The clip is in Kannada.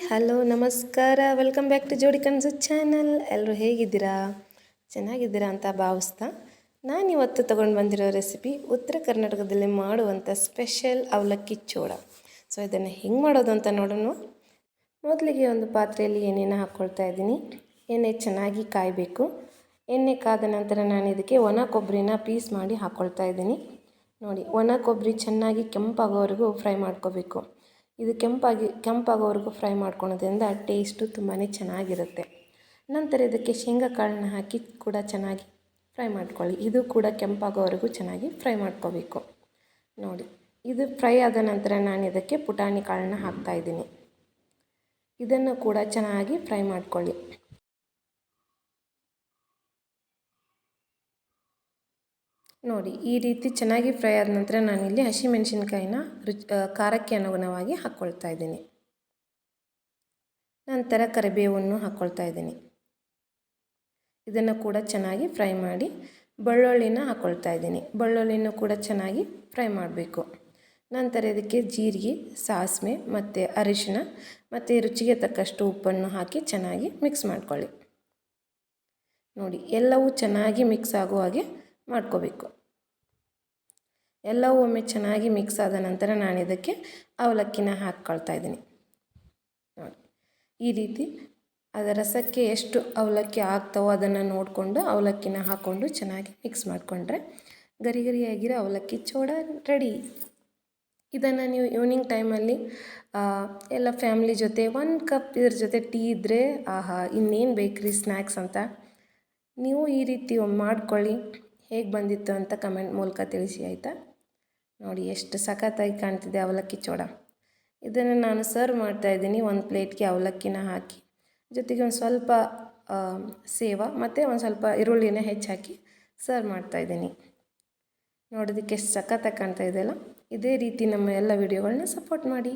ಹಲೋ ನಮಸ್ಕಾರ, ವೆಲ್ಕಮ್ ಬ್ಯಾಕ್ ಟು ಜೋಡಿ ಕನಸು ಚಾನಲ್. ಎಲ್ಲರೂ ಹೇಗಿದ್ದೀರಾ? ಚೆನ್ನಾಗಿದ್ದೀರಾ ಅಂತ ಭಾವಿಸ್ತಾ ನಾನಿವತ್ತು ತೊಗೊಂಡು ಬಂದಿರೋ ರೆಸಿಪಿ ಉತ್ತರ ಕರ್ನಾಟಕದಲ್ಲಿ ಮಾಡುವಂಥ ಸ್ಪೆಷಲ್ ಅವಲಕ್ಕಿ ಚೋಡ. ಸೊ ಇದನ್ನು ಹೆಂಗೆ ಮಾಡೋದು ಅಂತ ನೋಡೋಣ. ಮೊದಲಿಗೆ ಒಂದು ಪಾತ್ರೆಯಲ್ಲಿ ಎಣ್ಣೆನ ಹಾಕ್ಕೊಳ್ತಾ ಇದ್ದೀನಿ. ಎಣ್ಣೆ ಚೆನ್ನಾಗಿ ಕಾಯಬೇಕು. ಎಣ್ಣೆ ಕಾದ ನಂತರ ನಾನು ಇದಕ್ಕೆ ಒಣ ಕೊಬ್ಬರಿನ ಪೀಸ್ ಮಾಡಿ ಹಾಕ್ಕೊಳ್ತಾ ಇದ್ದೀನಿ. ನೋಡಿ, ಒಣ ಕೊಬ್ಬರಿ ಚೆನ್ನಾಗಿ ಕೆಂಪಾಗೋವರೆಗೂ ಫ್ರೈ ಮಾಡ್ಕೋಬೇಕು. ಇದು ಕೆಂಪಾಗೋವರೆಗೂ ಫ್ರೈ ಮಾಡ್ಕೊಳೋದ್ರಿಂದ ಟೇಸ್ಟು ತುಂಬಾ ಚೆನ್ನಾಗಿರುತ್ತೆ. ನಂತರ ಇದಕ್ಕೆ ಶೇಂಗಾ ಕಾಳನ್ನ ಹಾಕಿ ಕೂಡ ಚೆನ್ನಾಗಿ ಫ್ರೈ ಮಾಡ್ಕೊಳ್ಳಿ. ಇದು ಕೂಡ ಕೆಂಪಾಗೋವರೆಗೂ ಚೆನ್ನಾಗಿ ಫ್ರೈ ಮಾಡ್ಕೋಬೇಕು. ನೋಡಿ, ಇದು ಫ್ರೈ ಆದ ನಂತರ ನಾನು ಇದಕ್ಕೆ ಪುಟಾಣಿ ಕಾಳನ್ನ ಹಾಕ್ತಾಯಿದ್ದೀನಿ. ಇದನ್ನು ಕೂಡ ಚೆನ್ನಾಗಿ ಫ್ರೈ ಮಾಡ್ಕೊಳ್ಳಿ. ನೋಡಿ, ಈ ರೀತಿ ಚೆನ್ನಾಗಿ ಫ್ರೈ ಆದ ನಂತರ ನಾನಿಲ್ಲಿ ಹಸಿಮೆಣಸಿನ್ಕಾಯಿನ ಖಾರಕ್ಕೆ ಅನುಗುಣವಾಗಿ ಹಾಕ್ಕೊಳ್ತಾ ಇದ್ದೀನಿ. ನಂತರ ಕರಿಬೇವನ್ನು ಹಾಕ್ಕೊಳ್ತಾ ಇದ್ದೀನಿ. ಇದನ್ನು ಕೂಡ ಚೆನ್ನಾಗಿ ಫ್ರೈ ಮಾಡಿ ಬೆಳ್ಳುಳ್ಳಿನ ಹಾಕ್ಕೊಳ್ತಾ ಇದ್ದೀನಿ. ಬೆಳ್ಳುಳ್ಳಿನೂ ಕೂಡ ಚೆನ್ನಾಗಿ ಫ್ರೈ ಮಾಡಬೇಕು. ನಂತರ ಇದಕ್ಕೆ ಜೀರಿಗೆ, ಸಾಸಿವೆ ಮತ್ತು ಅರಿಶಿನ ಮತ್ತು ರುಚಿಗೆ ತಕ್ಕಷ್ಟು ಉಪ್ಪನ್ನು ಹಾಕಿ ಚೆನ್ನಾಗಿ ಮಿಕ್ಸ್ ಮಾಡ್ಕೊಳ್ಳಿ. ನೋಡಿ, ಎಲ್ಲವೂ ಚೆನ್ನಾಗಿ ಮಿಕ್ಸ್ ಆಗುವ ಹಾಗೆ ಮಾಡ್ಕೋಬೇಕು. ಎಲ್ಲವೂ ಒಮ್ಮೆ ಚೆನ್ನಾಗಿ ಮಿಕ್ಸ್ ಆದ ನಂತರ ನಾನು ಇದಕ್ಕೆ ಅವಲಕ್ಕಿನ ಹಾಕ್ಕೊಳ್ತಾ ಇದ್ದೀನಿ. ನೋಡಿ, ಈ ರೀತಿ ಅದರ ರಸಕ್ಕೆ ಎಷ್ಟು ಅವಲಕ್ಕಿ ಆಗ್ತಾವೋ ಅದನ್ನು ನೋಡಿಕೊಂಡು ಅವಲಕ್ಕಿನ ಹಾಕ್ಕೊಂಡು ಚೆನ್ನಾಗಿ ಮಿಕ್ಸ್ ಮಾಡಿಕೊಂಡ್ರೆ ಗರಿ ಗರಿಯಾಗಿರೋ ಅವಲಕ್ಕಿ ಚೋಡ ರೆಡಿ. ಇದನ್ನು ನೀವು ಈವ್ನಿಂಗ್ ಟೈಮಲ್ಲಿ ಎಲ್ಲ ಫ್ಯಾಮ್ಲಿ ಜೊತೆ 1 ಕಪ್ ಇದ್ರ ಜೊತೆ ಟೀ ಇದ್ದರೆ ಆಹಾ, ಇನ್ನೇನು ಬೇಕ್ರಿ ಸ್ನ್ಯಾಕ್ಸ್ ಅಂತ. ನೀವು ಈ ರೀತಿ ಮಾಡ್ಕೊಳ್ಳಿ. ಹೇಗೆ ಬಂದಿತ್ತು ಅಂತ ಕಮೆಂಟ್ ಮೂಲಕ ತಿಳಿಸಿ, ಆಯಿತಾ? ನೋಡಿ, ಎಷ್ಟು ಸಖತ್ತಾಗಿ ಕಾಣ್ತಿದೆ ಅವಲಕ್ಕಿ ಚೋಡ. ಇದನ್ನು ನಾನು ಸರ್ವ್ ಮಾಡ್ತಾಯಿದ್ದೀನಿ. ಒಂದು ಪ್ಲೇಟ್ಗೆ ಅವಲಕ್ಕಿನ ಹಾಕಿ ಜೊತೆಗೆ ಒಂದು ಸ್ವಲ್ಪ ಸೇವ ಮತ್ತು ಒಂದು ಸ್ವಲ್ಪ ಈರುಳ್ಳಿನ ಹೆಚ್ಚಾಕಿ ಸರ್ವ್ ಮಾಡ್ತಾಯಿದ್ದೀನಿ. ನೋಡೋದಕ್ಕೆ ಎಷ್ಟು ಸಖತ್ತಾಗಿ ಕಾಣ್ತಾ ಇದೆಯಲ್ಲ. ಇದೇ ರೀತಿ ನಮ್ಮ ಎಲ್ಲ ವಿಡಿಯೋಗಳನ್ನ ಸಪೋರ್ಟ್ ಮಾಡಿ.